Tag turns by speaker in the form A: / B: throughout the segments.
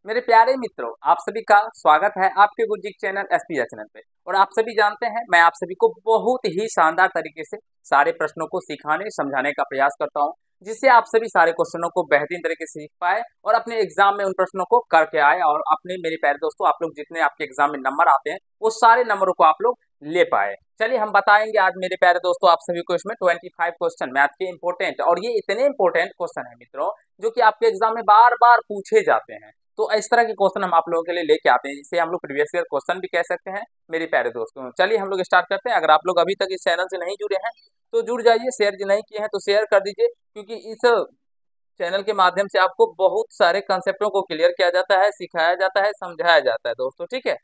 A: मेरे प्यारे मित्रों, आप सभी का स्वागत है आपके गुरुजी चैनल एसपीएस चैनल पे। और आप सभी जानते हैं मैं आप सभी को बहुत ही शानदार तरीके से सारे प्रश्नों को सिखाने समझाने का प्रयास करता हूं, जिससे आप सभी सारे क्वेश्चनों को बेहतरीन तरीके से सीख पाए और अपने एग्जाम में उन प्रश्नों को करके आए। और अपने मेरे प्यारे दोस्तों, आप लोग जितने आपके एग्जाम में नंबर आते हैं वो सारे नंबरों को आप लोग ले पाए। चलिए हम बताएंगे आज मेरे प्यारे दोस्तों आप सभी को इसमें 25 क्वेश्चन मैथ के इंपॉर्टेंट, और ये इतने इंपॉर्टेंट क्वेश्चन है मित्रों जो कि आपके एग्जाम में बार बार पूछे जाते हैं। तो इस तरह के क्वेश्चन हम आप लोगों के लिए लेके आते हैं, जिसे हम लोग प्रीवियस ईयर क्वेश्चन भी कह सकते हैं मेरे प्यारे दोस्तों। चलिए हम लोग स्टार्ट करते हैं। अगर आप लोग अभी तक इस चैनल से नहीं जुड़े हैं तो जुड़ जाइए, शेयर जो नहीं किए हैं तो शेयर कर दीजिए, क्योंकि इस चैनल के माध्यम से आपको बहुत सारे कंसेप्टों को क्लियर किया जाता है, सिखाया जाता है, समझाया जाता है दोस्तों, ठीक है।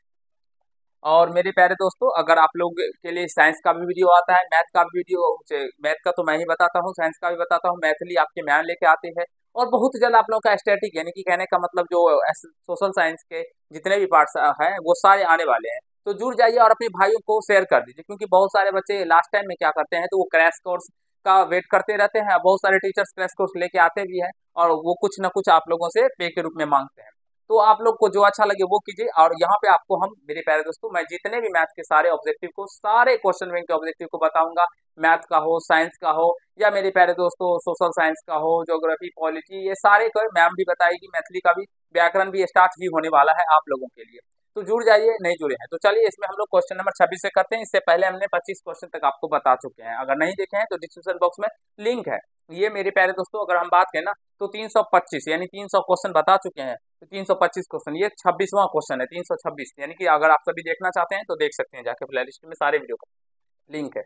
A: और मेरे प्यारे दोस्तों, अगर आप लोग के लिए साइंस का भी वीडियो आता है, मैथ का भी वीडियो, मैथ का तो मैं ही बताता हूँ, साइंस का भी बताता हूँ, मैथिली आपके मैम लेके आते हैं। और बहुत जल्द आप लोगों का स्टैटिक यानी कि कहने का मतलब जो सोशल साइंस के जितने भी पार्ट्स हैं वो सारे आने वाले हैं। तो जुड़ जाइए और अपने भाइयों को शेयर कर दीजिए, क्योंकि बहुत सारे बच्चे लास्ट टाइम में क्या करते हैं तो वो क्रैश कोर्स का वेट करते रहते हैं। बहुत सारे टीचर्स क्रैश कोर्स लेके आते भी हैं और वो कुछ ना कुछ आप लोगों से पे के रूप में मांगते हैं। तो आप लोग को जो अच्छा लगे वो कीजिए। और यहाँ पे आपको हम मेरे प्यारे दोस्तों, मैं जितने भी मैथ के सारे ऑब्जेक्टिव को, सारे क्वेश्चन बैंक के ऑब्जेक्टिव को बताऊंगा, मैथ का हो, साइंस का हो, या मेरे प्यारे दोस्तों सोशल साइंस का हो, ज्योग्राफी, पॉलिटी, ये सारे को मैम भी बताएगी। मैथिली का भी, व्याकरण भी स्टार्ट भी होने वाला है आप लोगों के लिए। तो जुड़ जाइए, नहीं जुड़े हैं तो चलिए इसमें हम लोग क्वेश्चन नंबर 26 से करते हैं। इससे पहले हमने 25 क्वेश्चन तक आपको बता चुके हैं, अगर नहीं देखे हैं तो डिस्क्रिप्शन बॉक्स में लिंक है। ये मेरे प्यारे दोस्तों, अगर हम बात करें ना तो 325 यानी 300 क्वेश्चन बता चुके हैं। तो 325 क्वेश्चन, ये 26वां क्वेश्चन है, 326, यानी कि अगर आप सभी देखना चाहते हैं तो देख सकते हैं जाके, प्ले लिस्ट में सारे वीडियो का लिंक है।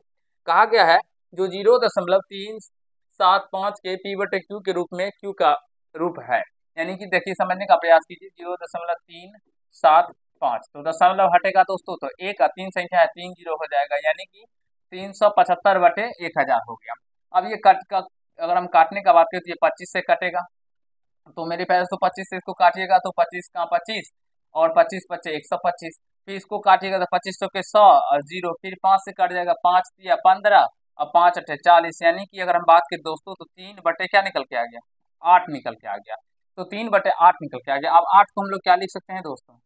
A: कहा गया है जो 0.375 के पी बटे क्यू के रूप में क्यू का रूप है, यानी कि देखिए समझने का प्रयास कीजिए। 0.375, तो दशमलव हटेगा दोस्तों तो एक, तीन संख्या है, 3 जीरो हो जाएगा, यानी कि 375 बटे 1000 हो गया। अब ये कट का, अगर हम काटने का बात करें तो ये 25 से कटेगा। तो मेरे पैर तो 25 से इसको काटिएगा तो 25 का 25 और 25 पच्चे 125। फिर इसको काटिएगा तो 25 सौ के 100 और जीरो, फिर 5 से कट जाएगा, 5 या 15 और 5 अठे 40, यानी कि अगर हम बात करें दोस्तों तो 3 बटे क्या निकल के आ गया, 8 निकल के आ गया। तो 3 बटे 8 निकल के आ गया। अब 8 को हम लोग क्या लिख सकते हैं दोस्तों,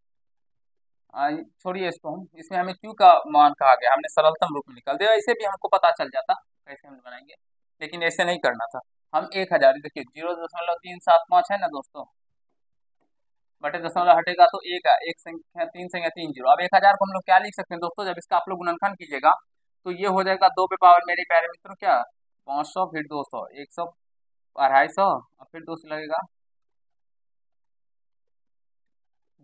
A: छोड़िए इसको, हम इसमें हमें क्यू का मान कहा गया, हमने सरलतम रूप में निकाल दिया। ऐसे भी हमको पता चल जाता कैसे हम बनाएंगे, लेकिन ऐसे नहीं करना था। हम 1000, देखिए 0.375 है ना दोस्तों, बटे दशमलव हटेगा तो एक संख्या, तीन संख्या, 3 जीरो। अब 1000 को हम लोग क्या लिख सकते हैं दोस्तों, जब इसका आप लोग गुणनखंड कीजिएगा तो ये हो जाएगा 2 पे पावर मेरे प्यारे मित्रों क्या, 500, फिर 200, 100, 250 और फिर 2 से लगेगा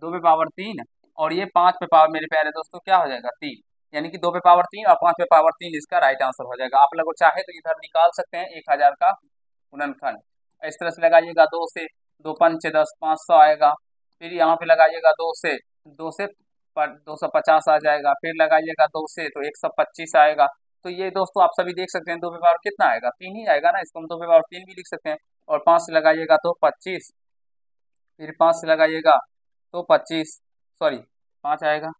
A: 2 पे पावर 3, और ये 5 पे पावर मेरे प्यारे दोस्तों क्या हो जाएगा 3, यानी कि 2 पे पावर 3 और 5 पे पावर 3 इसका राइट आंसर हो जाएगा। आप लोग चाहे तो इधर निकाल सकते हैं 1000 का गुणनखंड। इस तरह से लगाइएगा, 2 से 2 पंचे 10, 500 आएगा। फिर यहाँ पे लगाइएगा 2 से 250 आ जाएगा। फिर लगाइएगा 2 से तो 125 आएगा। तो ये दोस्तों आप सभी देख सकते हैं 2 पे पावर कितना आएगा, 3 ही आएगा ना, इसको हम 2 पे पावर 3 भी लिख सकते हैं। और 5 से लगाइएगा तो 25, फिर 5 से लगाइएगा तो 25, सॉरी 5 आएगा,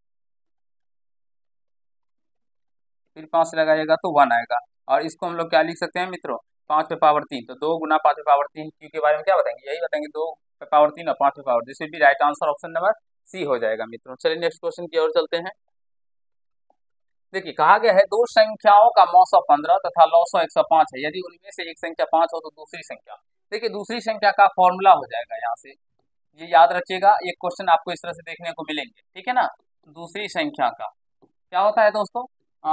A: फिर 5 से लगाइएगा तो 1 आएगा। और इसको हम लोग क्या लिख सकते हैं मित्रों, 5 पे पावर 3, तो 2 गुना 5 पे पावर 3 क्यू के बारे में क्या बताएंगे, यही बताएंगे, 2 पे पावर 3 और 5 पे पावर, जिससे भी right answer option number C हो जाएगा मित्रों। चलिए नेक्स्ट क्वेश्चन की ओर चलते हैं। देखिए कहा गया है दो संख्याओं का मौसौ 15 तथा लौसौ 105 है, यदि उनमें से एक संख्या 5 हो तो दूसरी संख्या। देखिए दूसरी संख्या का फॉर्मूला हो जाएगा यहाँ से, ये याद रखिएगा, एक क्वेश्चन आपको इस तरह से देखने को मिलेंगे, ठीक है ना। दूसरी संख्या का क्या होता है दोस्तों,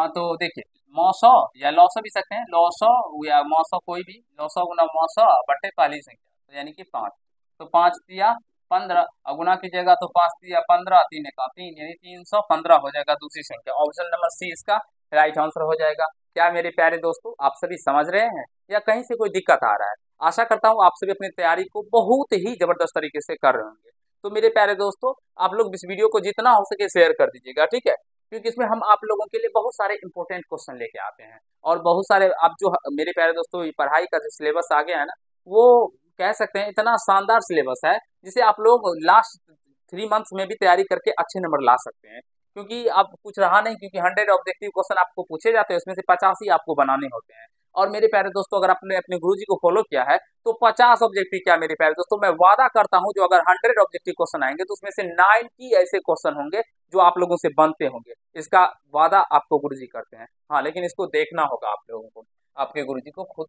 A: तो देखिए मौसौ या लौसौ भी सकते हैं, लौसौ या मौसौ, कोई भी, लौसौ गुना मौसौ बटे पहली संख्या, तो यानी कि 5। तो 5 दिया 15 और गुना कीजिएगा तो 5 दिया 15, 3 का 3, यानी 315 हो जाएगा दूसरी संख्या। ऑप्शन नंबर सी इसका राइट आंसर हो जाएगा। क्या मेरे प्यारे दोस्तों आप सभी समझ रहे हैं या कहीं से कोई दिक्कत आ रहा है? आशा करता हूँ आप सभी अपनी तैयारी को बहुत ही जबरदस्त तरीके से कर रहे होंगे। तो मेरे प्यारे दोस्तों आप लोग इस वीडियो को जितना हो सके शेयर कर दीजिएगा, ठीक है, क्योंकि इसमें हम आप लोगों के लिए बहुत सारे इंपॉर्टेंट क्वेश्चन लेके आते हैं। और बहुत सारे आप जो मेरे प्यारे दोस्तों ये पढ़ाई का जो सिलेबस आ गया है ना, वो कह सकते हैं इतना शानदार सिलेबस है जिसे आप लोग लास्ट 3 मंथ्स में भी तैयारी करके अच्छे नंबर ला सकते हैं। क्योंकि अब कुछ रहा नहीं, क्योंकि 100 ऑब्जेक्टिव क्वेश्चन आपको पूछे जाते हैं, उसमें से 50 ही आपको बनाने होते हैं। और मेरे प्यारे दोस्तों अगर आपने अपने गुरुजी को फॉलो किया है तो 50 ऑब्जेक्टिव क्या मेरे प्यारे दोस्तों, मैं वादा करता हूं जो अगर 100 ऑब्जेक्टिव क्वेश्चन आएंगे तो उसमें से 90 ऐसे क्वेश्चन होंगे जो आप लोगों से बनते होंगे। इसका वादा आपको गुरुजी करते हैं। हाँ, लेकिन इसको देखना होगा आप लोगों को, आपके गुरुजी को खुद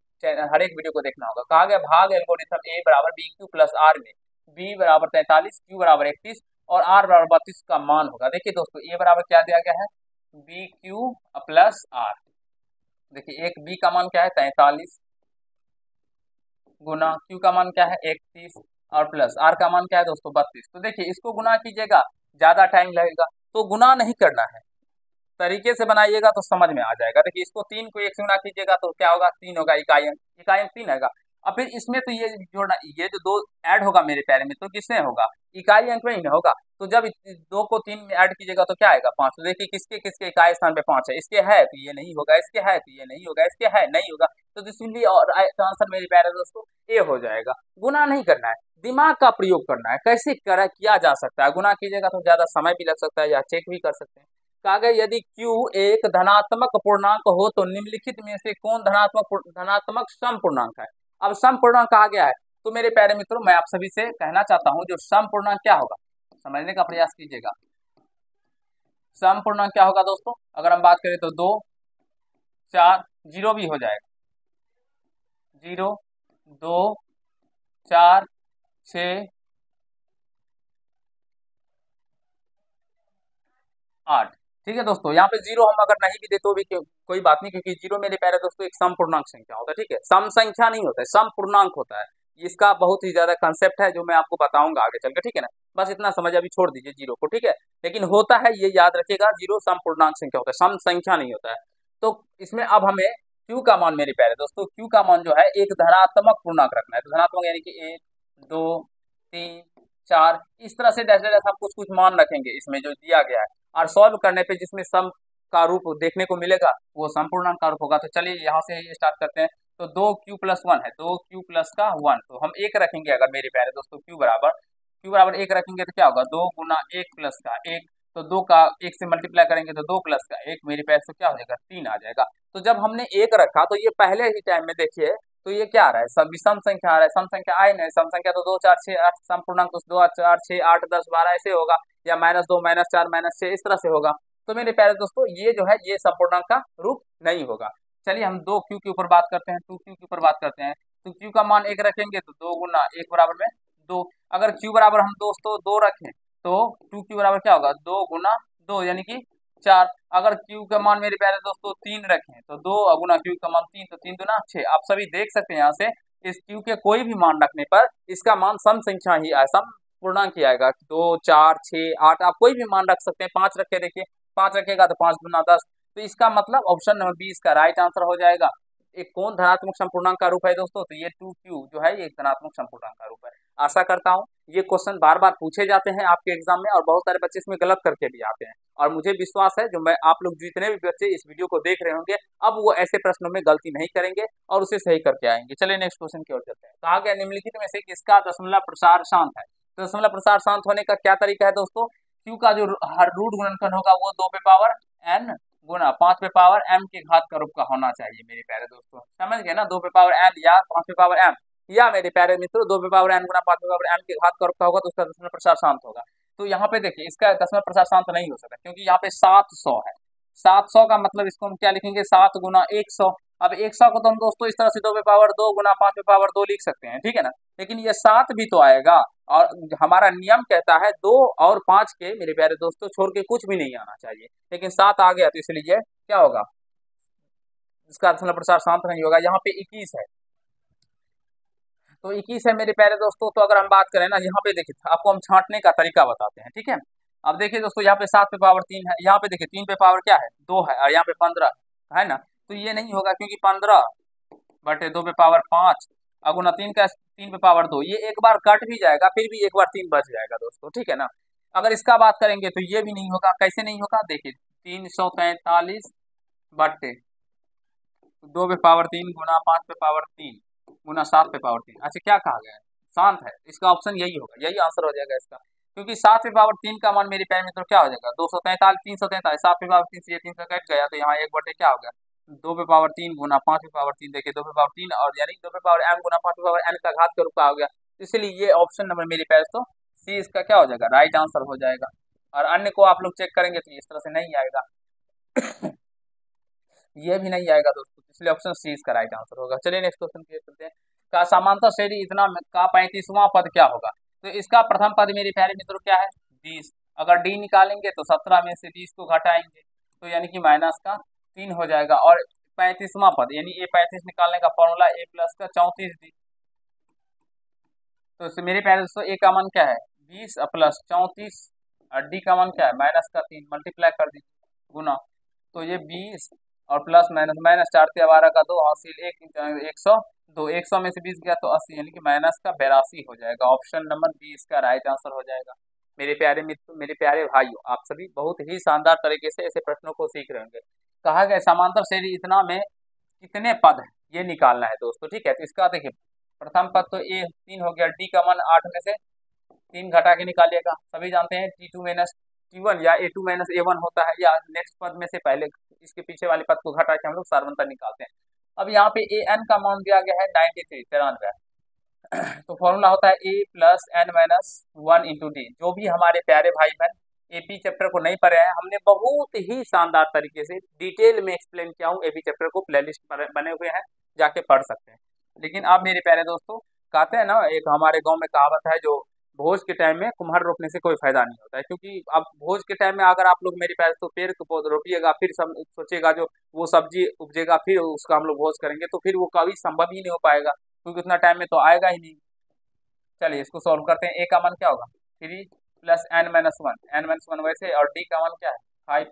A: हर एक वीडियो को देखना होगा। कहा गया भाग एल्गोरिथम ए बराबर बी क्यू प्लस आर में बी बराबर 43, क्यू बराबर 31 और आर बराबर 32 का मान होगा। देखिए दोस्तों, ए बराबर क्या दिया गया है, बी क्यू प्लस आर। देखिए एक बी का मान क्या है 43 गुना क्यू का मान क्या है 31 और प्लस आर का मान क्या है दोस्तों 32। तो देखिए इसको गुना कीजिएगा, ज्यादा टाइम लगेगा, तो गुना नहीं करना है, तरीके से बनाइएगा तो समझ में आ जाएगा। देखिए इसको 3 को 1 से गुना कीजिएगा तो क्या होगा, 3 होगा, इकाई अंक 3 आएगा। अब फिर इसमें तो ये जोड़ना, ये जो 2 ऐड होगा मेरे प्यारे में, तो किसमें होगा, इकाई अंक में ही होगा। तो जब 2 को 3 में ऐड कीजिएगा तो क्या आएगा 5। तो देखिए किसके किसके इकाई स्थान पे 5 है, इसके है तो ये नहीं होगा, इसके है तो ये नहीं होगा, इसके है नहीं होगा, तो इसीलिए और आंसर मेरे प्यारे दोस्तों ए हो जाएगा। गुना नहीं करना है, दिमाग का प्रयोग करना है। कैसे किया जा सकता है, गुना कीजिएगा तो ज्यादा समय भी लग सकता है या चेक भी कर सकते हैं। कहा गया यदि q एक धनात्मक पूर्णांक हो तो निम्नलिखित में से कौन धनात्मक सम पूर्णांक है। अब सम पूर्णांक कहा गया है, तो मेरे प्यारे मित्रों मैं आप सभी से कहना चाहता हूं जो सम पूर्णांक क्या होगा समझने का प्रयास कीजिएगा। सम पूर्णांक क्या होगा दोस्तों, अगर हम बात करें तो 2 4 जीरो भी हो जाएगा, 0 2 4 6 8। ठीक है दोस्तों, यहाँ पे 0 हम अगर नहीं भी दे तो भी कोई बात नहीं, क्योंकि 0 मेरे प्यारे दोस्तों एक सम पूर्णांक संख्या होता है। ठीक है, सम संख्या नहीं होता है, सम पूर्णांक होता है। इसका बहुत ही ज्यादा कंसेप्ट है जो मैं आपको बताऊंगा आगे चल के। ठीक है ना, बस इतना समझ अभी छोड़ दीजिए 0 को। ठीक है, लेकिन होता है ये याद रखिएगा, 0 सम पूर्णांक संख्या होता है, सम संख्या नहीं होता है। तो इसमें अब हमें q का मान मेरे प्यारे दोस्तों, q का मान जो है एक धनात्मक पूर्णांक रखना है। तो धनात्मक यानी कि 1 2 3 4 इस तरह से जैसे जैसे हम कुछ कुछ मान रखेंगे इसमें जो दिया गया है, और सॉल्व करने पे जिसमें सम का रूप देखने को मिलेगा वो संपूर्णांक का रूप होगा। तो चलिए यहाँ से स्टार्ट करते हैं। तो 2q प्लस 1 है, 2q प्लस का 1, तो हम 1 रखेंगे अगर मेरे प्यारे दोस्तों q बराबर 1 रखेंगे तो क्या होगा 2 गुना 1 प्लस का 1, तो 2 का 1 से मल्टीप्लाई करेंगे तो 2 प्लस का 1 मेरे प्यारे से क्या हो जाएगा 3 आ जाएगा। तो जब हमने 1 रखा तो ये पहले ही टाइम में देखिए तो ये क्या आ रहा है, सब विषम संख्या आ रहा है, सम संख्या आए नहीं, सम संख्या तो 2 4 6 8 सम पूर्णांक तो 2 4 6 8 10 12 ऐसे होगा, या -2 -4 -6 इस तरह से होगा। तो मेरे प्यारे दोस्तों ये जो है ये संपूर्णांक का रूप नहीं होगा। चलिए हम 2q के ऊपर बात करते हैं, 2q के ऊपर बात करते हैं। तो q का मान 1 रखेंगे तो 2 गुना 1 बराबर में 2। अगर q बराबर हम दोस्तों 2 रखें तो 2q बराबर क्या होगा 2 गुना 2 यानी कि 4। अगर q का मान मेरे प्यारे दोस्तों 3 रखें तो 2 गुना q का मान 3, तो 3 दूना 6। आप सभी देख सकते हैं यहाँ से इस q के कोई भी मान रखने पर इसका मान सम संख्या ही आए, सम पूर्णांक ही आएगा। 2 4 6 8 आप कोई भी मान रख सकते हैं। 5 रखे, देखिए 5 रखेगा तो 5 दूना 10, तो इसका मतलब ऑप्शन नंबर 20 का राइट आंसर हो जाएगा। एक कौन धनात्मक संपूर्णांक का रूप है दोस्तों, तो ये 2q जो है ये एक धनात्मक संपूर्णांक का रूप है। आशा करता हूँ ये क्वेश्चन बार बार पूछे जाते हैं आपके एग्जाम में और बहुत सारे बच्चे इसमें गलत करके भी आते हैं, और मुझे विश्वास है जो मैं आप लोग जितने भी बच्चे इस वीडियो को देख रहे होंगे अब वो ऐसे प्रश्नों में गलती नहीं करेंगे और उसे सही करके आएंगे। चलिए नेक्स्ट क्वेश्चन की ओर चलते हैं। कहा गया निम्नलिखित में से किसका दशमलव प्रसार शांत है। तो दशमलव प्रसार शांत होने का क्या तरीका है दोस्तों, q का जो हर रूट गुणनखंड होगा वो 2 पे पावर n गुना 5 पे पावर m के घात का रूप का होना चाहिए मेरे प्यारे दोस्तों। समझ गए ना, 2 पे पावर n या 5 पे पावर m, या मेरे प्यारे मित्रों 2 पे पावर n गुना 5 पे पावर m के घात का रूप का होगा तो उसका दशमलव प्रसार शांत होगा। तो यहाँ पे देखिए इसका दशमलव प्रसार शांत नहीं हो सकता क्योंकि यहाँ पे 700 है। 700 का मतलब इसको हम क्या लिखेंगे 7 गुना 100। अब 100 को तो हम दोस्तों इस तरह से 2 पे पावर 2 गुना 5 पे पावर 2 लिख सकते हैं, ठीक है ना, लेकिन ये 7 भी तो आएगा और हमारा नियम कहता है 2 और 5 के मेरे प्यारे दोस्तों छोड़ के कुछ भी नहीं आना चाहिए, लेकिन 7 आ गया तो इसलिए क्या होगा इसका दशमलव प्रसार शांत नहीं होगा। यहाँ पे 21 है, तो 21 है मेरे प्यारे दोस्तों। तो अगर हम बात करें ना यहाँ पे देखिए आपको हम छांटने का तरीका बताते हैं, ठीक है। अब देखिए दोस्तों यहाँ पे 7 पे पावर 3 है, यहाँ पे देखिए 3 पे पावर क्या है 2 है और यहाँ पे 15 है ना, तो ये नहीं होगा क्योंकि 15 बटे 2 पे पावर 5 अगुना 3 का 3 पे पावर 2, ये एक बार कट भी जाएगा फिर भी एक बार 3 बच जाएगा दोस्तों, ठीक है ना। अगर इसका बात करेंगे तो ये भी नहीं होगा, कैसे नहीं होगा देखिए 343 बटे 2 पे पावर 3 गुना 5 पे पावर 3 गुना 7 पे पावर 3। अच्छा क्या कहा गया है शांत है, इसका ऑप्शन यही होगा, यही आंसर हो जाएगा इसका, क्योंकि 7 पे पावर 3 का मान मेरे प्यारे मित्रों क्या हो जाएगा 243 343, 7 पे पावर 3 से ये 3 से कट गया तो यहाँ 1 बटे क्या हो गया 2 पे पावर 3 गुना 5 पे पावर 3, देखिए 2 पे पावर 3 और यानी 2 पे पावर m गुना 5 पे पावर n का घात के रूप का हो गया। इसलिए ये ऑप्शन नंबर मेरे पास तो सी इसका क्या हो जाएगा, राइट आंसर हो जाएगा। और अन्य को आप लोग चेक करेंगे तो इस तरह से नहीं आएगा। ये भी नहीं आएगा दोस्तों, इसलिए ऑप्शन सी इसका राइट आंसर होगा। चलिए नेक्स्ट क्वेश्चन की करते हैं। का समांतर श्रेणी इतना का 35वां पद क्या होगा? तो इसका प्रथम पद मेरे प्यारे मित्रों क्या है, 20। अगर डी निकालेंगे तो 17 में से 20 को घटाएंगे तो यानी कि माइनस का 3 हो जाएगा। और 35वां पद यानी ए 35 निकालने का फॉर्मूला ए प्लस का 34 डी। तो इससे मेरे प्यारे दोस्तों ए का मान क्या है 20 प्लस 34 और डी का मान क्या है माइनस का 3, मल्टीप्लाई कर दीजिए गुना। तो ये 20 और प्लस माइनस, माइनस 4 से 12 का 2 हासिल 102, 100 में से 20 गया तो 80 यानी कि माइनस का 82 हो जाएगा। ऑप्शन नंबर बी इसका राइट आंसर हो जाएगा। मेरे प्यारे मित्र, मेरे प्यारे भाइयों, आप सभी बहुत ही शानदार तरीके से ऐसे प्रश्नों को सीख रहे होंगे। कहा गया समांतर श्रेणी इतना में कितने पद है ये निकालना है दोस्तों, ठीक है। तो इसका देखिए प्रथम पद तो ए 3 हो गया, डी का मान 8 में से 3 घटा के निकालिएगा। सभी जानते हैं T2 माइनस T1 या A2 माइनस A1 होता है, या नेक्स्ट पद में से पहले इसके पीछे वाले पद को घटा के हम लोग सारवंतर निकालते हैं। अब यहाँ पे AN का मान दिया गया है 93 तो फॉर्मूला होता है A plus N minus 1 into D. जो भी हमारे प्यारे भाई बहन एपी चैप्टर को नहीं पढ़े हैं, हमने बहुत ही शानदार तरीके से डिटेल में एक्सप्लेन किया हूँ। एपी चैप्टर को प्लेलिस्ट बने हुए हैं, जाके पढ़ सकते हैं। लेकिन आप मेरे प्यारे दोस्तों कहते हैं ना, एक हमारे गांव में कहावत है जो भोज के टाइम में कुम्हार रोपने से कोई फायदा नहीं होता है। क्योंकि अब भोज के टाइम में अगर आप लोग मेरे प्यारे तो पेड़ को पौध रोपिएगा, फिर सब सोचेगा जो वो सब्जी उपजेगा फिर उसका हम लोग भोज करेंगे, तो फिर वो कभी संभव ही नहीं हो पाएगा, क्योंकि उतना टाइम में तो आएगा ही नहीं। चलिए इसको सॉल्व करते हैं। ए का मान क्या होगा 3 plus N minus 1, N minus 1 वैसे, और डी का मान क्या है 5,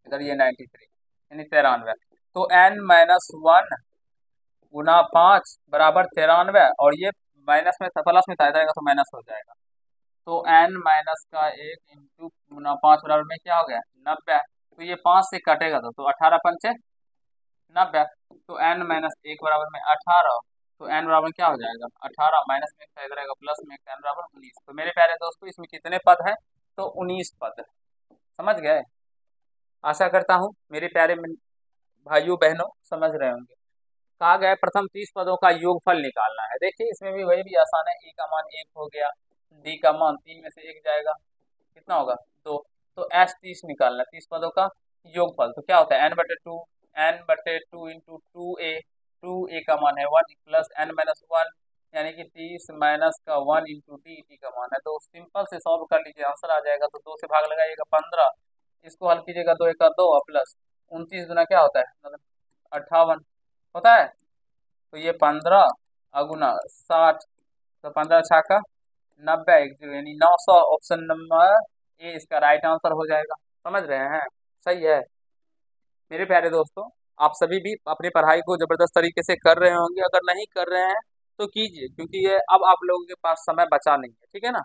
A: इधर ये 93 यानी 93। तो एन माइनस 1 गुना 5 बराबर 93, और ये माइनस में था प्लस में था जाएगा तो माइनस हो जाएगा। तो एन माइनस का 1 इंटू गुना 5 बराबर में क्या हो गया 90। तो ये 5 से कटेगा तो 18 पंचे 90। तो एन माइनस 1 बराबर में 18, तो एन बराबर क्या हो जाएगा 18, माइनस में एक रहेगा प्लस में एन बराबर 19। तो मेरे प्यारे दोस्तों इसमें कितने पद है तो 19 पद है। समझ गए? आशा करता हूँ मेरे प्यारे भाइयों बहनों समझ रहे होंगे। कहा गया है प्रथम 30 पदों का योगफल निकालना है। देखिए इसमें भी वही भी आसान है। ए का मान 1 हो गया, डी का मान 3 में से 1 जाएगा, कितना होगा 2। तो एस 30 निकालना है 30 पदों का योगफल। तो क्या होता है n/2, n/2 इंटू 2a का मान है 1 प्लस n माइनस 1 यानी कि 30 माइनस का 1 इंटू डी का मान है। तो सिंपल से सॉल्व कर लीजिए, आंसर आ जाएगा। तो 2 से भाग लगाइएगा 15, इसको हल कीजिएगा 2 1 2 प्लस 29 गुना क्या होता है मतलब 58 होता है। तो ये 15 अगुना 60, तो 15 छाका 90 यानी 900। ऑप्शन नंबर ए इसका राइट आंसर हो जाएगा। समझ रहे हैं? सही है मेरे प्यारे दोस्तों। आप सभी भी अपनी पढ़ाई को जबरदस्त तरीके से कर रहे होंगे, अगर नहीं कर रहे हैं तो कीजिए, क्योंकि ये अब आप लोगों के पास समय बचा नहीं है, ठीक है ना।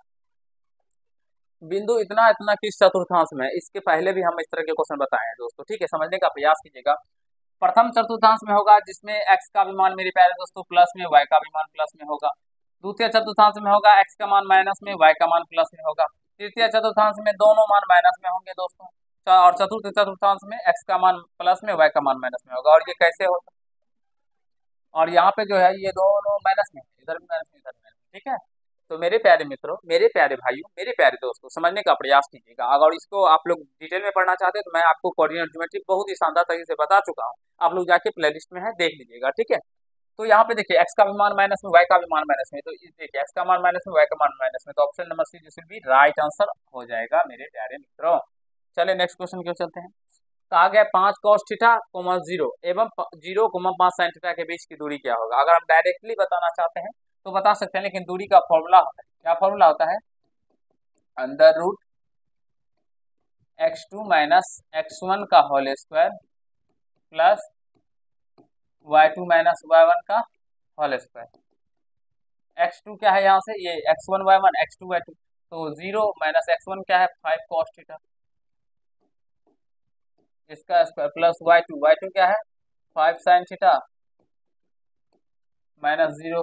A: बिंदु इतना इतना किस चतुर्थांश में, इसके पहले भी हम इस तरह के क्वेश्चन बताए हैं दोस्तों, ठीक है। समझने का प्रयास कीजिएगा। प्रथम चतुर्थांश में होगा जिसमें x का भी मान मेरे प्यारे दोस्तों प्लस में, y का भी मान प्लस में होगा। द्वितीय चतुर्थांश में होगा x का मान माइनस में, y का मान प्लस में होगा। तृतीय चतुर्थांश में दोनों मान माइनस में होंगे दोस्तों। और चतुर्थ चतुर्थांश में x का मान प्लस में, y का मान माइनस में होगा। और ये कैसे होगा, और यहाँ पे जो है ये दोनों माइनस में, इधर भी माइनस में इधर भी माइनस, ठीक है। तो मेरे प्यारे मित्रों, मेरे प्यारे भाइयों, मेरे प्यारे दोस्तों समझने का प्रयास कीजिएगा। अगर इसको आप लोग डिटेल में पढ़ना चाहते हैं तो मैं आपको कोऑर्डिनेट ज्योमेट्री बहुत ही शानदार तरीके से बता चुका हूँ, आप लोग जाके प्लेलिस्ट में है देख लीजिएगा, ठीक है। तो यहाँ पे देखिए x का भी मान माइनस में, y का भी मान माइनस में, तो देखिए x का मान माइनस में, y का मान माइनस में, तो option number see this will be right answer हो जाएगा मेरे प्यारे मित्रों। चलिए नेक्स्ट क्वेश्चन की ओर चलते हैं। कहा गया 5 cos थीटा, 0 एवं 0, 5 sin थीटा के बीच की दूरी क्या होगा। अगर हम डायरेक्टली बताना चाहते हैं तो बता सकते हैं, लेकिन दूरी का फॉर्मूला होता है, क्या फॉर्मूला होता है under root x2 minus x1 का whole square plus y2 minus y1 का होल स्क्वायर। x2 क्या है यहाँ से ये x1 y1, x2 y2, तो 0 माइनस x1 क्या है 5 cos थीटा इसका स्क्वायर प्लस y2 क्या है 5 sin थीटा माइनस 0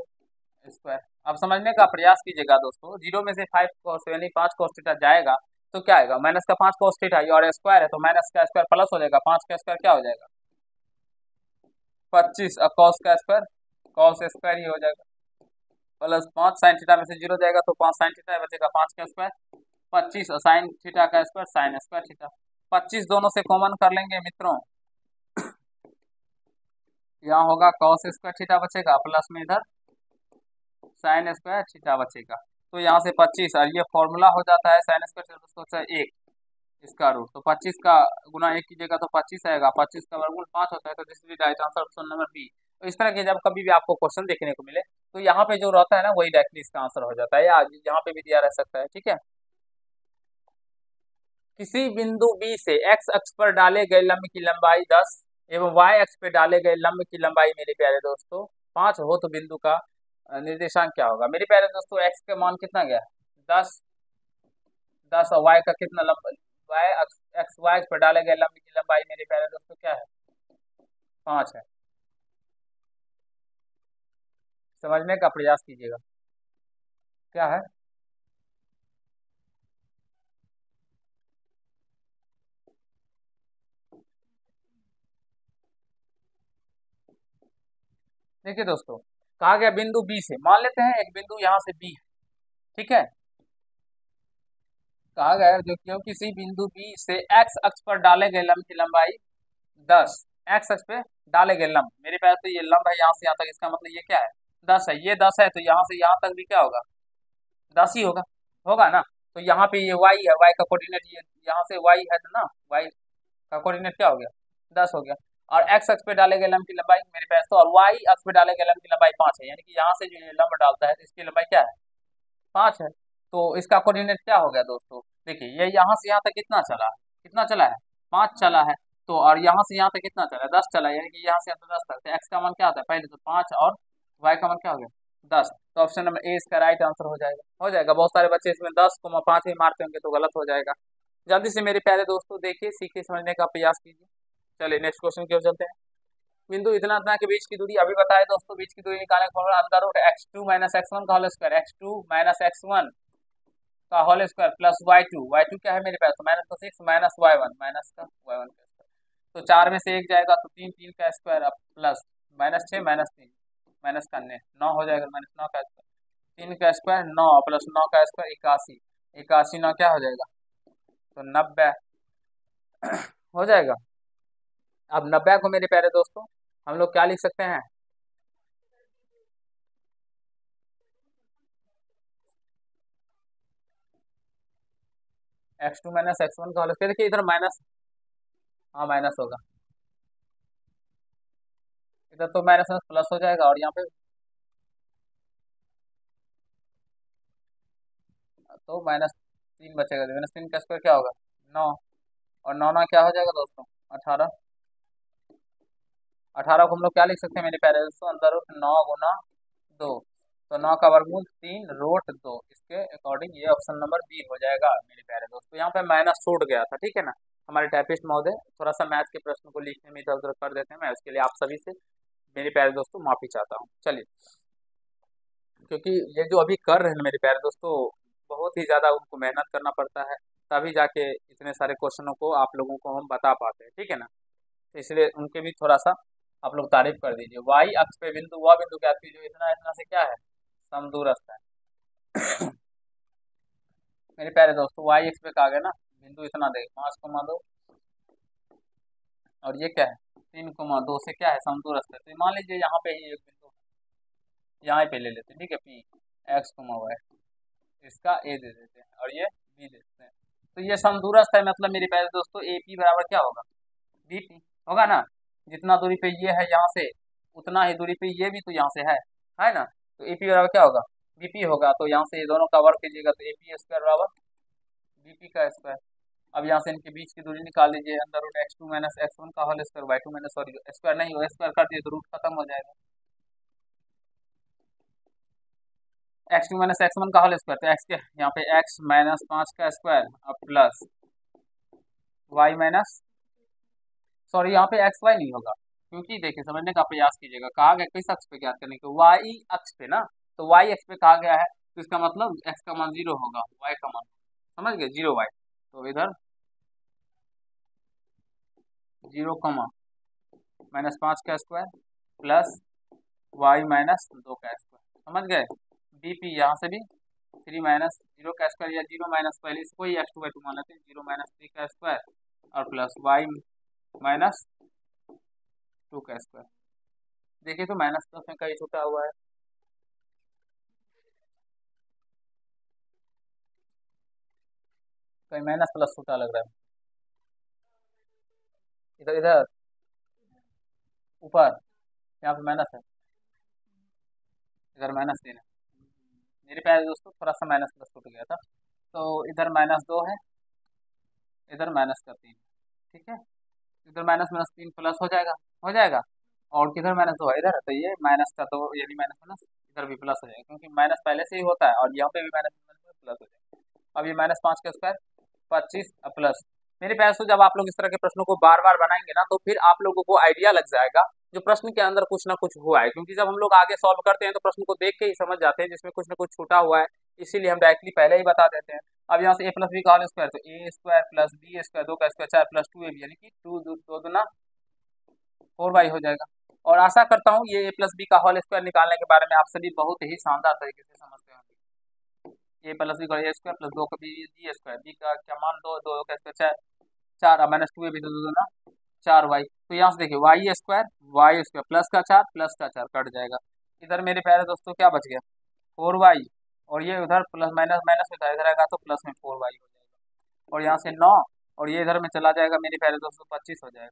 A: स्क्वायर। अब समझने का प्रयास कीजिएगा दोस्तों, 0 में से 5 cos यानी 5 cos थीटा जाएगा तो क्या आएगा माइनस का 5 cos थीटा, और स्क्वायर है तो माइनस का स्क्वायर प्लस हो जाएगा, 5 का स्क्वायर क्या हो जाएगा 25 और कॉस का स्क्वायर, कॉस स्क्वायर ही हो जाएगा, प्लस 5 साइन थीटा में से 0 जाएगा तो 5 साइन थीटा बचेगा 5 का स्क्वायर, 25 और साइन थीटा का स्क्वायर साइन स्क्वायर थीटा, 25 दोनों से कॉमन कर लेंगे मित्रों, यहाँ होगा कॉस स्क्वायर थीटा बचेगा, प्लस में इधर साइन स्क्वायर थीटा बचेगा। तो यहाँ से 25 और ये फॉर्मूला हो जाता है साइन स्क्वायर थीटा होता है 1 इसका रूट, तो 25 का गुना 1 कीजिएगा तो 25 आएगा, 25 का वर्गमूल 5 होता है, तो this is right answer option number B. तो इस तरह के जब कभी भी आपको क्वेश्चन देखने को मिले तो यहाँ पे जो रहता है ना वही डायरेक्टली इसका आंसर हो जाता है, या यहाँ पे भी दिया रह सकता है, ठीक है। किसी बिंदु बी से एक्स अक्ष पर डाले गए लंब की लंबाई 10 एवं वाई अक्ष पर डाले गए लंब की लंबाई मेरे प्यारे दोस्तों 5 हो तो बिंदु का निर्देशांक क्या होगा। मेरे प्यारे दोस्तों एक्स का मान कितना गया 10, 10 और वाई का कितना लंबा, वाई एक्स वाई अक्ष पर डाले गए लंब की लंबाई मेरे प्यारे दोस्तों क्या है 5 है। समझने का प्रयास कीजिएगा क्या है। देखिए दोस्तों कहा गया बिंदु बी से, मान लेते हैं एक बिंदु यहाँ से बी है, ठीक है। कहा गया है जो क्यों किसी बिंदु बी से एक्स अक्ष पर डाले गए लंब की लंबाई 10, एक्स अक्ष पे डाले गए लंब, मेरे पास तो ये लंब है यहाँ से यहाँ तक, इसका मतलब ये क्या है 10 है, ये 10 है तो यहाँ से यहाँ तक भी क्या होगा 10 ही होगा, होगा ना। तो यहाँ पे ये वाई है, वाई का कोऑर्डिनेट ये यहाँ से वाई है ना, वाई का कोऑर्डिनेट क्या हो गया 10 हो गया, और एक्स अक्ष पे डाले गए लंब की लंबाई मेरे पास तो, और वाई अक्ष पे डाले गए लंब की लंबाई 5 है, यानी कि यहाँ से जो ये लंब डालता है तो इसकी लंबाई क्या है 5 है। तो इसका कोऑर्डिनेट क्या हो गया दोस्तों, देखिए ये यहाँ से यहाँ तक कितना चला है, कितना चला है 5 चला है, तो और यहाँ से यहाँ तक कितना चला है 10 चला है, यानी कि यहाँ से 10 तक, तो एक्स का मान क्या होता है पहले तो 5 और वाई का मान क्या हो गया 10, तो ऑप्शन नंबर ए इसका राइट आंसर हो जाएगा, हो जाएगा। बहुत सारे बच्चे इसमें 10,5 ही मारते होंगे तो गलत हो जाएगा। जल्दी से मेरे प्यारे दोस्तों देखिए सीखिए समझने का प्रयास कीजिए। चलिए नेक्स्ट क्वेश्चन की ओर चलते हैं। बिंदु इतना इतना के बीच की दूरी अभी बताए दोस्तों, बीच की दूरी निकालने का फॉर्मूला अंदर रूट x2 माइनस x1 का whole square, x2 minus x1 का होल स्क्वायर प्लस y2 क्या है मेरे पास तो माइनस का 6 माइनस y1 माइनस का y1 का स्क्वायर, तो 4 में से 1 जाएगा तो 3, 3 का स्क्वायर अब प्लस माइनस 6 माइनस 3 माइनस का 9 हो जाएगा, माइनस 9 का स्क्वायर 3 का स्क्वायर 9 प्लस 9 का स्क्वायर 81, 81 9 क्या हो जाएगा तो 90 हो जाएगा। अब 90 को मेरे प्यारे दोस्तों हम लोग क्या लिख सकते हैं, x2 माइनस x1 का होल स्क्वायर, देखिए इधर माइनस, हाँ माइनस होगा, इधर तो माइनस में प्लस हो जाएगा, और यहाँ पे तो -3 बचेगा, तो -3 का स्क्वायर क्या होगा 9, और 9 9 क्या हो जाएगा दोस्तों 18, 18 को हम लोग क्या लिख सकते हैं मेरे प्यारे दोस्तों अंदर रूट 9 गुना 2, तो 9 का वर्गमूल 3 रूट 2, इसके अकॉर्डिंग ये ऑप्शन नंबर बी हो जाएगा मेरे प्यारे दोस्तों। यहाँ पे माइनस छूट गया था, ठीक है ना, हमारे टाइपिस्ट महोदय थोड़ा सा मैथ के प्रश्न को लिखने में इधर उधर कर देते हैं, मैं उसके लिए आप सभी से मेरे प्यारे दोस्तों माफी चाहता हूँ। चलिए क्योंकि ये जो अभी कर रहे हैं मेरे प्यारे दोस्तों बहुत ही ज़्यादा उनको मेहनत करना पड़ता है, तभी जाके इतने सारे क्वेश्चनों को आप लोगों को हम बता पाते हैं, ठीक है ना। तो इसलिए उनके भी थोड़ा सा आप लोग तारीफ कर दीजिए। वाई अक्ष पे बिंदु वह बिंदु क्या जो इतना इतना से क्या है समदूरस्थ है मेरे प्यारे दोस्तों, वाई अक्ष पे कहा गया ना बिंदु इतना दे 5,2 और ये क्या है 3,2 से क्या है समदूरस्थ है, तो मान लीजिए यहाँ पे ही एक बिंदु यहाँ पे ले लेते हैं, ठीक है पी एक्स वाई, इसका ए दे देते हैं और ये बी दे देते हैं, तो ये समदूरस्थ है, मतलब मेरे प्यारे दोस्तों ए पी बराबर क्या होगा बी पी होगा ना, जितना दूरी पे ये है यहाँ से उतना ही दूरी पे ये भी तो यहाँ से है ना, तो ए पी बराबर क्या होगा बीपी होगा, तो यहाँ से ये दोनों का वर्ग कीजिएगा तो ए पी स्क्वायर बराबर बीपी का स्क्वायर। अब यहाँ से इनके बीच की दूरी निकाल लीजिए अंदर रूट x2 माइनस x1 का whole square y2 minus sorry square नहीं हो स्क्वायर कर दिए तो रूट खत्म हो जाएगा, x2 माइनस x1 का होल स्क्वायर, तो x के यहाँ पे x माइनस 5 का स्क्वायर अब प्लस y माइनस सॉरी यहाँ पे एक्स वाई नहीं होगा, क्योंकि देखिए समझने का प्रयास कीजिएगा, कहा गया किस अक्ष पे ज्ञात करने के वाई अक्ष पे ना, तो वाई अक्ष पे कहा गया है तो इसका मतलब एक्स का मान 0 होगा, वाई का मान समझ गए 0 वाई, तो इधर 0 कमा -5 का स्क्वायर प्लस वाई माइनस 2 का स्क्वायर, समझ गए। बी पी यहाँ से भी 3 माइनस 0 का स्क्वायर या 0 माइनस पहले इसको ही x2/2 मान लेते हैं, 0 माइनस 3 का स्क्वायर और प्लस वाई माइनस 2 का स्क्वायर। देखिए तो माइनस प्लस में कहीं छूटा हुआ है, कहीं माइनस प्लस छूटा लग रहा है। इधर इधर ऊपर यहाँ पे माइनस है, इधर माइनस 3 है। मेरे प्यारे दोस्तों थोड़ा सा माइनस प्लस छूट गया था, तो इधर -2 है, इधर -3, ठीक है। इधर -3 प्लस हो जाएगा, हो जाएगा। और किधर -2 है, इधर है, तो ये माइनस का तो यानी माइनस माइनस इधर भी प्लस हो जाएगा, क्योंकि माइनस पहले से ही होता है और यहाँ पे भी माइनस प्लस हो जाएगा। अब ये -5 का स्क्वायर 25 प्लस। मेरे प्यारे दोस्तों जब आप लोग इस तरह के प्रश्नों को बार बार बनाएंगे ना, तो फिर आप लोगों को आइडिया लग जाएगा जो प्रश्न के अंदर कुछ ना कुछ हुआ है, क्योंकि जब हम लोग आगे सॉल्व करते हैं तो प्रश्न को देख के ही समझ जाते हैं जिसमें कुछ ना कुछ छूटा हुआ है, इसीलिए हम डायरेक्टली पहले ही बता देते हैं। अब यहाँ से a प्लस बी का होल स्क्वायर, तो ए स्क्वायर प्लस बी स्क्वायर 2 का स्क्वायर 4 प्लस 2ab यानी कि 2 2 दूना 4y हो जाएगा। और आशा करता हूँ ये a प्लस बी का होल स्क्वायर निकालने के बारे में आप सभी बहुत ही शानदार तरीके से समझते होंगे। a प्लस बी का ए स्क्वायर प्लस 2 का बी स्क्वायर, बी का क्या मान 2 2 का स्क्वायर 4 और माइनस 2ab 2 2 ना 4y। तो यहाँ से देखिए वाई स्क्वायर प्लस का 4 प्लस का 4 कट जाएगा। इधर मेरे प्यारे दोस्तों क्या बच गया 4y, और ये उधर प्लस माइनस माइनस में था, इधर आएगा तो प्लस में 4y हो जाएगा। और यहाँ से 9 और ये इधर में चला जाएगा मेरे प्यारे दोस्तों 25 हो जाएगा।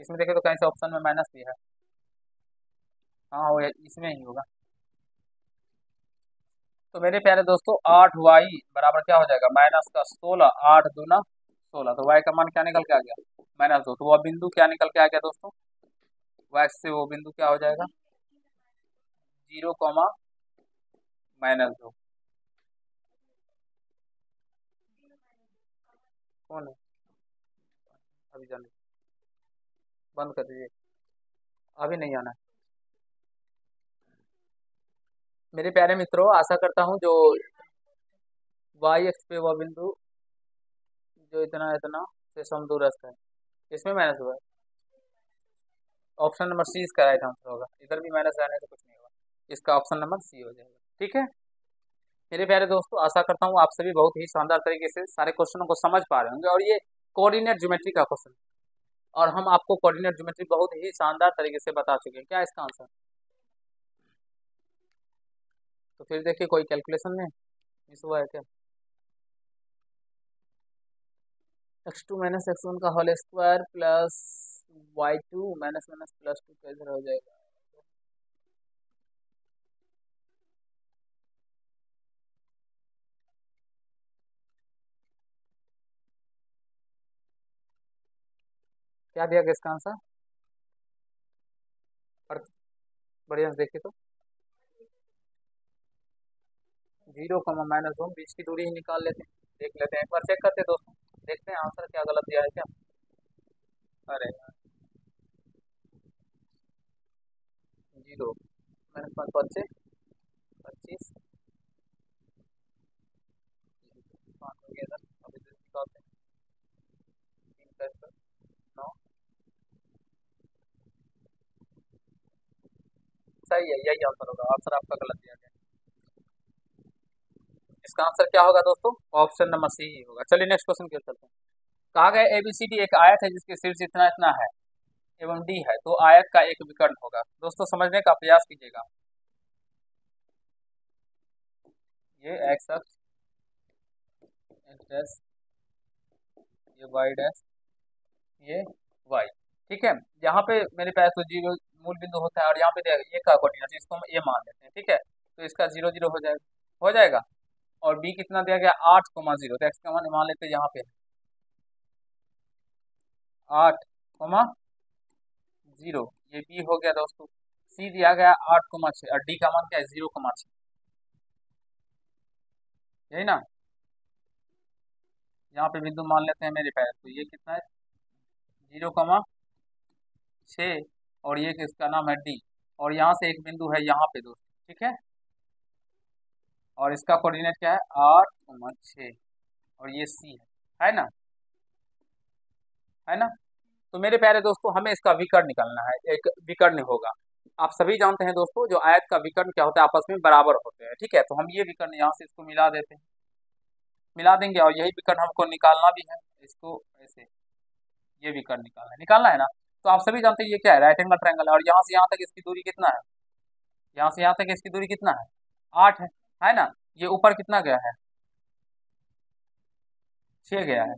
A: इसमें देखे तो कहीं से ऑप्शन में माइनस भी है, हाँ वो इसमें ही होगा। तो मेरे प्यारे दोस्तों 8y बराबर क्या हो जाएगा -16, 8 दूना 16, तो y का मान क्या निकल के आ गया -2। तो वह बिंदु क्या निकल के आ गया दोस्तों, y से वो बिंदु क्या हो जाएगा 0, -2। कौन है, अभी जाने बंद कर दीजिए, अभी नहीं आना है। मेरे प्यारे मित्रों आशा करता हूँ जो वाई एक्स पे वह बिंदु जो इतना इतना से समदूरस्थ है, इसमें माइनस हुआ है। ऑप्शन नंबर सी इसका राइट आंसर होगा, इधर भी माइनस रहने से कुछ नहीं होगा, इसका ऑप्शन नंबर सी हो जाएगा, ठीक है। मेरे प्यारे दोस्तों आशा करता हूँ आप सभी बहुत ही शानदार तरीके से सारे क्वेश्चनों को समझ पा रहे होंगे, और ये कोऑर्डिनेट ज्योमेट्री का क्वेश्चन, और हम आपको कोऑर्डिनेट ज्योमेट्री बहुत ही शानदार तरीके से बता चुके हैं। क्या है इसका आंसर, तो फिर देखिए कोई कैलकुलेशन में मिस हुआ है क्या। x2 माइनस x1 का whole square plus y2 minus minus plus 2 कैसे हो जाएगा। क्या दिया गया इसका आंसर, और बढ़िया से देखिए तो 0, -1 बीच की दूरी ही निकाल लेते हैं, देख लेते हैं एक बार, चेक करते हैं दोस्तों, देखते हैं आंसर क्या गलत दिया है क्या। अरे 0 -5 से 25 5 हो गया था, अब इधर निकालते हैं 3 का स्क्वायर 9, सही है यही आंसर होगा, आंसर आपका गलत दिया गया। इसका आंसर क्या होगा दोस्तों, ऑप्शन नंबर सी ही होगा। चलिए नेक्स्ट क्वेश्चन की ओर चलते हैं। कहा गया एबीसीडी एक आयत है जिसके शीर्ष इतना इतना है एवं डी है, तो आयत का एक विकर्ण होगा। दोस्तों समझने का प्रयास कीजिएगा, ये एक्स अक्ष, एक्स डैश, ये वाई डैश, ये वाई, ठीक है। यहाँ पे मेरे पास तो 0 मूल बिंदु होता है, और यहाँ पे ये का कोऑर्डिनेट इसको हम ए मान लेते हैं, ठीक है। तो इसका 0 0 हो जाएगा, हो जाएगा। और बी कितना दिया गया 8,0, तो एक्स का मान मान लेते हैं यहाँ पे 8,0, ये बी हो गया दोस्तों। सी दिया गया 8,6 और डी का मान क्या है 0,6, यही ना। यहाँ पे बिंदु मान लेते हैं मेरे पास, तो ये कितना है 0,6, और ये किसका नाम है डी, और यहाँ से एक बिंदु है यहाँ पे दोस्तों, ठीक है। और इसका कोऑर्डिनेट क्या है 8,6, और ये सी है ना, है ना। तो मेरे प्यारे दोस्तों हमें इसका विकर्ण निकालना है, एक विकर्ण होगा। आप सभी जानते हैं दोस्तों जो आयत का विकर्ण क्या होता है, आपस में बराबर होते हैं, ठीक है। तो हम ये विकर्ण यहाँ से इसको मिला देते हैं, मिला देंगे, और यही विकर्ण हमको निकालना भी है, इसको ऐसे ये विकर्ण निकालना है ना। तो आप सभी जानते हैं ये क्या है, राइट एंगल ट्रायंगल है, और यहाँ से यहाँ तक इसकी दूरी कितना है, यहाँ से यहाँ तक इसकी दूरी कितना है, 8 है ना। ये ऊपर कितना गया है, 6 गया है,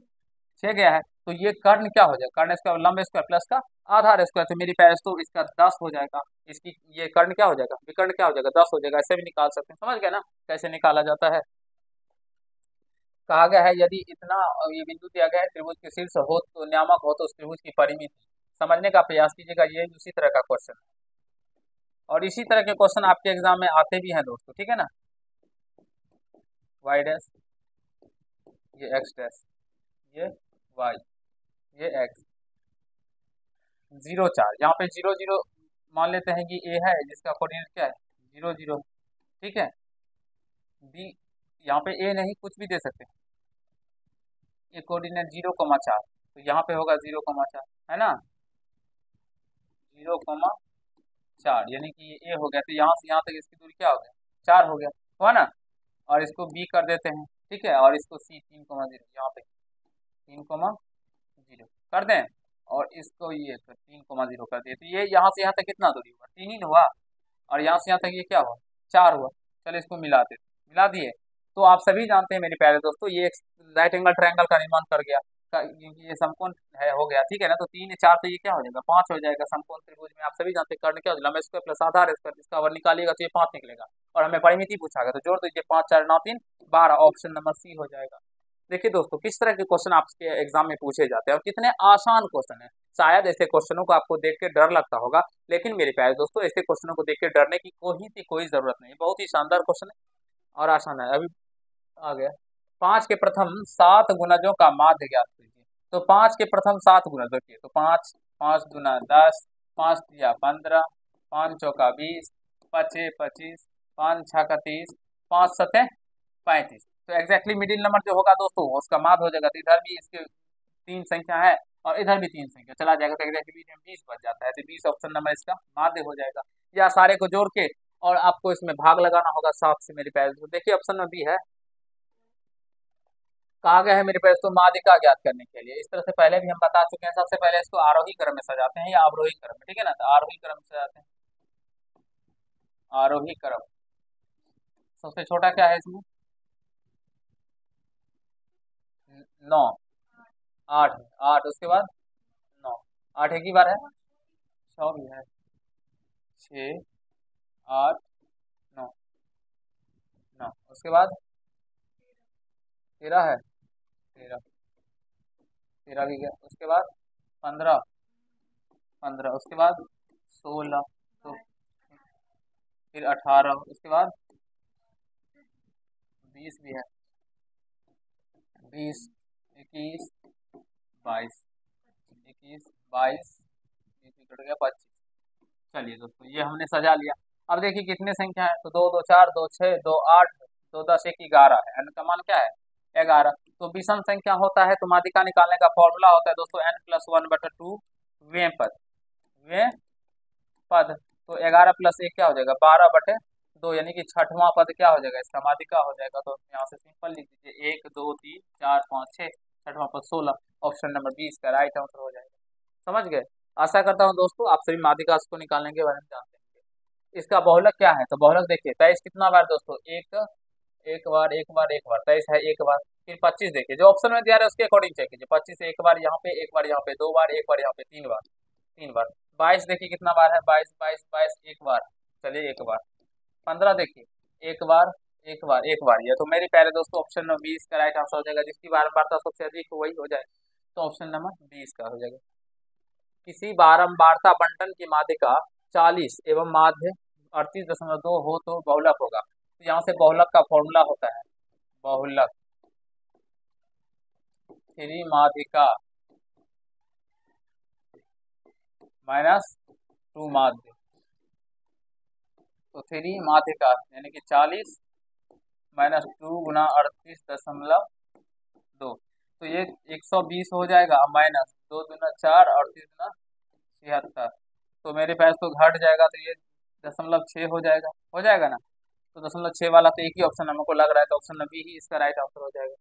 A: 6 गया है। तो ये कर्ण क्या हो जाएगा, कर्ण स्क्वायर लंब स्क्वायर प्लस का आधार स्क्वायर, तो मेरी प्यारे तो इसका 10 हो जाएगा। इसकी ये कर्ण क्या हो जाएगा, विकर्ण क्या हो जाएगा, 10 हो जाएगा। ऐसे भी निकाल सकते हैं, समझ गए ना कैसे निकाला जाता है। कहा गया है यदि इतना ये बिंदु दिया गया है, त्रिभुज के शीर्ष हो तो नियामक हो तो उस त्रिभुज की परिमिति समझने का प्रयास कीजिएगा। ये उसी तरह का क्वेश्चन है, और इसी तरह के क्वेश्चन आपके एग्जाम में आते भी हैं दोस्तों, ठीक है ना। वाई डैश, ये एक्स डैश, ये वाई, ये एक्स, 0 4, यहाँ पे 0 0 मान लेते हैं कि ए है, जिसका कोऑर्डिनेट क्या है 0 0, ठीक है। बी, यहाँ पे ए नहीं कुछ भी दे सकते हैं, ये कोऑर्डिनेट 0 4, तो यहाँ पे होगा 0 4, है ना, 0 4, यानी कि ये ए हो गया। तो यहाँ से यहाँ तक इसकी दूरी क्या हो गया, 4 हो गया, हुआ ना। और इसको बी कर देते हैं, ठीक है, और इसको सी 3 0, यहाँ पे 3 0 कर दें, और इसको ये 3 0 कर दिए। तो ये यहाँ से यहाँ तक कितना दूरी हुआ, 3 ही हुआ, और यहाँ से यहाँ तक ये क्या हुआ, 4 हुआ। चलो इसको मिला देते, मिला दिए। तो आप सभी जानते हैं मेरे प्यारे दोस्तों ये एक राइट एंगल ट्रायंगल का निर्माण कर गया, क्योंकि ये समकोण है हो गया, ठीक है ना। तो 3 4 तो ये क्या हो जाएगा, 5 हो जाएगा। समकोण त्रिभुज में आप सभी जानते हैं कर्ण क्या हो जाएगा, लंब स्क्वायर प्लस आधार स्क्वायर, इसका वर्ग निकालिएगा तो ये 5 निकलेगा, और हमें परिमिति पूछा गया तो जोड़ दीजिए, 5 4 9 3 12, ऑप्शन नंबर सी हो जाएगा। देखिए दोस्तों किस तरह के क्वेश्चन आपके एग्जाम में पूछे जाते हैं, और कितने आसान क्वेश्चन है। शायद ऐसे क्वेश्चनों को आपको देख के डर लगता होगा, लेकिन मेरे प्यारे दोस्तों ऐसे क्वेश्चनों को देख के डरने की कोई जरूरत नहीं, बहुत ही शानदार क्वेश्चन है और आसान है। अभी आ गया, 5 के प्रथम 7 गुणजों का माध्य ज्ञात कीजिए। तो 5 के प्रथम 7 गुणज देखिए, तो 5 5 गुना 10, 5 तिया 15, 5 चौका 20, 5 25, 5 6 30, 5 7 35। तो एग्जैक्टली मिडिल नंबर जो होगा दोस्तों उसका माध्य हो जाएगा। तो इधर भी इसके 3 संख्या है, और इधर भी 3 संख्या चला जाएगा, तो एग्जैक्टली 20 बच जाता है। तो 20 ऑप्शन नंबर इसका माध्य हो जाएगा। या सारे को जोड़ के और आपको इसमें भाग लगाना होगा 7 से मेरे पैर। तो देखिए ऑप्शन में भी है, कहा गया है मेरे पास तो माध्यिका ज्ञात करने के लिए। इस तरह से पहले भी हम बता चुके हैं। सबसे पहले इसको आरोही क्रम में सजाते हैं या अवरोही क्रम में, ठीक है ना। तो आरोही क्रम में सजाते हैं, आरोही क्रम। सबसे छोटा क्या है इसमें, 9, 8, 8 उसके बाद 9, 8 एक ही बार है, 6 भी है, 6 8 9 9, उसके बाद 13 है, 13 13 भी गया। उसके बाद 15 15, उसके बाद 16, तो फिर 18, उसके बाद 20 भी है, 20 21 22, 21 22, 20 कट गया 25। चलिए दोस्तों ये हमने सजा लिया। अब देखिए कितने संख्या है, तो 2 2 4 2 6 2 8 2 10 1 11 है, n का मान क्या है 11। तो विषम संख्या होता है तो माध्यिका निकालने का फॉर्मूला होता है दोस्तों n+1/2 वें पद, वें पद। तो 11 + 1 क्या हो जाएगा 12/2, यानी कि छठवां पद क्या हो जाएगा इसका माध्यिका हो जाएगा। तो यहाँ से सिंपल लिख दीजिए 1 2 3 4 5 6, छठवां पद 16, ऑप्शन नंबर 20 का राइट आंसर हो जाएगा। समझ गए। आशा करता हूँ दोस्तों आप सभी माध्यिका को निकालने के बारे में जानते हैं। इसका बहुलक क्या है, तो बहुलक देखिए 23 कितना बार दोस्तों, एक एक बार एक बार एक बार, 23 है एक बार। फिर 25 देखिए जो ऑप्शन में दिया है उसके अकॉर्डिंग चेक कीजिए, 25 एक बार यहाँ पे, एक बार यहाँ पे, 2 बार, एक बार यहाँ पे, 3 बार, 3 बार। 22 देखिए कितना बार है, 22 22 22 एक बार, चलिए एक बार। 15 देखिए एक बार एक बार एक बार, ये तो मेरे प्यारे दोस्तों ऑप्शन नंबर 20 का राइट आंसर हो जाएगा। जिसकी बारंबारता सबसे अधिक हो वही हो जाए, तो ऑप्शन नंबर 20 का हो जाएगा। किसी बारंबारता बंटन की माध्यिका 40 एवं माध्य 38.2 हो तो बहुलक होगा। तो यहाँ से बहुलक का फॉर्मूला होता है, बहुलक 3 माध्यिका -2 माध्य। तो 3 माध्यिका यानी कि 40 -2 गुना 38.2, तो ये 120 हो जाएगा, माइनस 2 दूना 4 और 3 दूना 76। तो मेरे पास तो घट जाएगा, तो ये 0.6 हो जाएगा ना। तो 0.6 वाला तो एक ही ऑप्शन हमको लग रहा है, तो ऑप्शन बी ही इसका राइट आंसर हो जाएगा।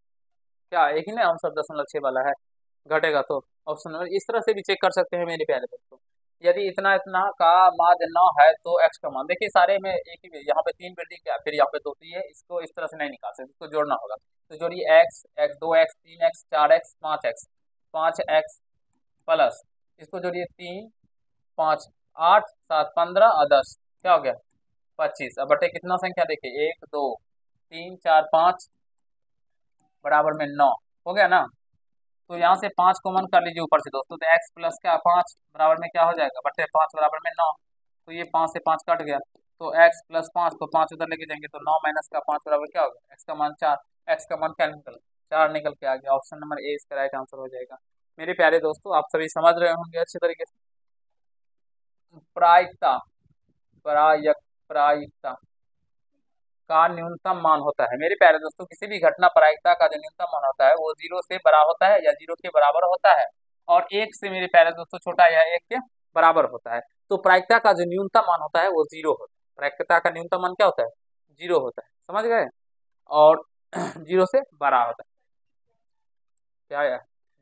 A: क्या एक ही ना आंसर 0.6 वाला है, घटेगा तो ऑप्शन नंबर। इस तरह से भी चेक कर सकते हैं मेरे प्यारे दोस्तों। यदि इतना इतना का माध्य न है तो एक्स का मान, देखिए सारे में एक ही, यहाँ पे 3 वृद्धि क्या, फिर यहाँ पे 2, तो ये इसको इस तरह से नहीं निकाल सकते, इसको जोड़ना होगा। तो जोड़िए x, x 2x, 3x, 4x, 5x, 5x plus इसको जोड़िए 3, 5, 8, 7, 15 और 10, क्या हो गया 25। अब बटे कितना संख्या देखिए, 1, 2, 3, 4, 5 बराबर में 9 हो गया ना। तो यहाँ से 5 कॉमन कर लीजिए ऊपर से दोस्तों, तो x प्लस क्या 5 बराबर में क्या हो जाएगा, बटे 5 बराबर में 9। तो ये 5 से 5 कट गया, तो x प्लस 5, तो 5 उधर लेके जाएंगे, तो 9 माइनस का 5 बराबर क्या होगा, x का मान 4। x का मान क्या निकल, 4 निकल के आ गया। ऑप्शन नंबर ए इसका राइट आंसर हो जाएगा। मेरे प्यारे दोस्तों, आप सभी समझ रहे होंगे अच्छे तरीके से। प्रायिकता, प्रायिकता का न्यूनतम मान होता है मेरे प्यारे दोस्तों, किसी भी घटना प्रायिकता का जो न्यूनतम मान होता है वो 0 से बड़ा होता है या 0 के बराबर होता है, और 1 से मेरे प्यारे दोस्तों छोटा या 1 के बराबर होता है। तो प्रायिकता का जो न्यूनतम मान होता है वो 0 होता है। प्रायिकता का न्यूनतम मान क्या होता है, 0 होता है, समझ गए। और 0 से बड़ा होता है। क्या है,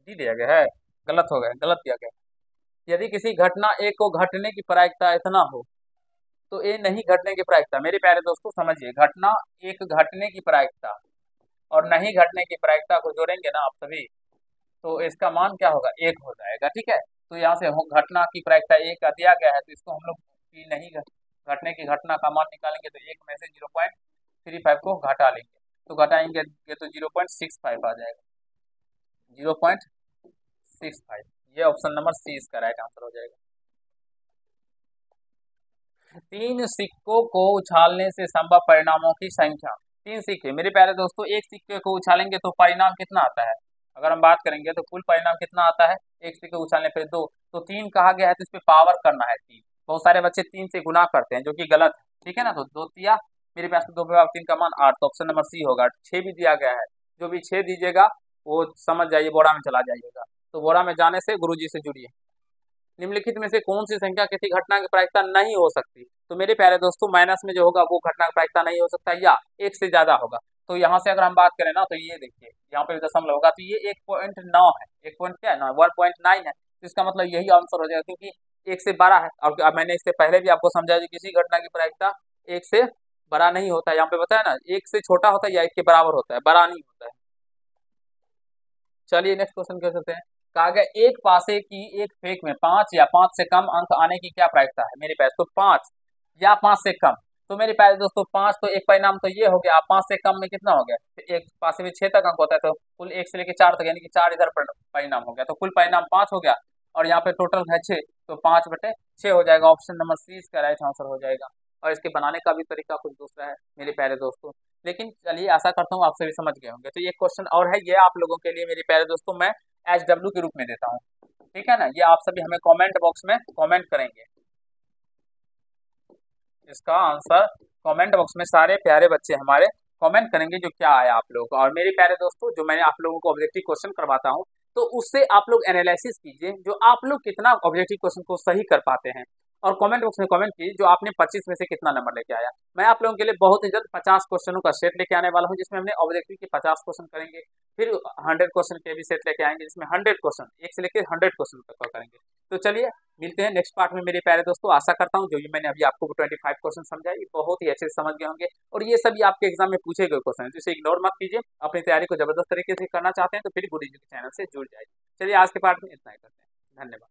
A: डी दिया गया है, गलत हो गया, गलत दिया गया। यदि किसी घटना एक को घटने की प्रायिकता इतना हो तो ये नहीं घटने की प्रायिकता, मेरे प्यारे दोस्तों समझिए, घटना एक घटने की प्रायिकता और नहीं घटने की प्रायिकता को जोड़ेंगे ना आप सभी, तो इसका मान क्या होगा, 1 हो जाएगा, ठीक है। तो यहाँ से घटना की प्रायिकता 1 दिया गया है, तो इसको हम लोग की नहीं घटने की घटना का मान निकालेंगे, तो 1 में से 0.35 को घटा लेंगे, तो घटाएंगे तो 0.65 आ जाएगा, 0.65। ये ऑप्शन नंबर सी इसका राइट आंसर हो जाएगा। 3 सिक्कों को उछालने से संभव परिणामों की संख्या। 3 सिक्के मेरे प्यारे दोस्तों, एक सिक्के को उछालेंगे तो परिणाम कितना आता है, अगर हम बात करेंगे तो कुल परिणाम कितना आता है, एक सिक्के उछालने पर 2, तो 3 कहा गया है, तो इस पे पावर करना है 3। बहुत सारे बच्चे 3 से गुना करते हैं, जो कि गलत है, ठीक है ना। तो 2 दिया, मेरे पास 2/3 का मान 8, तो ऑप्शन नंबर सी होगा। 6 भी दिया गया है, जो भी 6 दीजिएगा वो समझ जाइए बोरा में चला जाइएगा। तो बोरा में जाने से गुरु जी से जुड़िए। निम्नलिखित में से कौन सी संख्या किसी घटना की प्रायिकता नहीं हो सकती, तो मेरे प्यारे दोस्तों माइनस में जो होगा वो घटना की प्रायिकता नहीं हो सकता या 1 से ज्यादा होगा। तो यहाँ से अगर हम बात करें ना, तो ये देखिए यहाँ पे दशमलव होगा, तो ये 1.9 है, 1 पॉइंट क्या है ना 1.9 है, तो इसका मतलब यही आंसर हो जाएगा, क्योंकि 1 से बड़ा है। और अब मैंने इससे पहले भी आपको समझाया कि किसी घटना की प्रायिकता 1 से बड़ा नहीं होता है, यहाँ पे बताया ना 1 से छोटा होता है या 1 के बराबर होता है, बड़ा नहीं होता है। चलिए नेक्स्ट क्वेश्चन कर सकते हैं। कहा गया एक पासे की एक फेंक में 5 या 5 से कम अंक आने की क्या प्रायिकता है मेरे पास, तो 5 या 5 से कम। तो मेरे पास दोस्तों 5, तो एक परिणाम तो ये हो गया, 5 से कम में कितना हो गया, तो एक पासे में 6 तक अंक होता है, तो कुल 1 से लेकर 4 तक, यानी कि 4 इधर परिणाम हो गया, तो कुल परिणाम 5 हो गया, और यहाँ पे टोटल है 6, तो 5/6 हो जाएगा। ऑप्शन नंबर सी इसका राइट आंसर हो जाएगा। और इसके बनाने का भी तरीका कुछ दूसरा है मेरे प्यारे दोस्तों, लेकिन चलिए आशा करता हूँ आप सभी समझ गए होंगे। तो ये क्वेश्चन और है, ये आप लोगों के लिए मेरे प्यारे दोस्तों मैं HW के रूप में देता हूँ, ठीक है ना। ये आप सभी हमें कमेंट बॉक्स में कमेंट करेंगे, इसका आंसर कमेंट बॉक्स में सारे प्यारे बच्चे हमारे कमेंट करेंगे जो क्या आया आप लोगों को। और मेरे प्यारे दोस्तों, जो मैंने आप लोगों को ऑब्जेक्टिव क्वेश्चन करवाता हूँ, तो उससे आप लोग एनालिसिस कीजिए जो आप लोग कितना ऑब्जेक्टिव क्वेश्चन को सही कर पाते हैं, और कमेंट बॉक्स में कमेंट कीजिए जो आपने 25 में से कितना नंबर लेके आया। मैं आप लोगों के लिए बहुत ही जल्द 50 क्वेश्चनों का सेट लेके आने वाला हूँ, जिसमें हमने ऑब्जेक्टिव के 50 क्वेश्चन करेंगे, फिर 100 क्वेश्चन के भी सेट लेके आएंगे, जिसमें 100 क्वेश्चन 1 से लेकर 100 क्वेश्चन तक का करेंगे। तो चलिए मिलते हैं नेक्स्ट पार्ट में मेरे प्यारे दोस्तों। आशा करता हूँ जो ये मैंने अभी आपको 25 क्वेश्चन समझाए, ये बहुत ही अच्छे से समझ गए होंगे, और ये सभी आपके एग्जाम में पूछे गए क्वेश्चन है, जिसे इग्नोर मत कीजिए। अपनी तैयारी को जबरदस्त तरीके से करना चाहते हैं तो फिर गुरु जी के चैनल से जुड़ जाइए। चलिए आज के पार्ट में इतना ही करते हैं, धन्यवाद।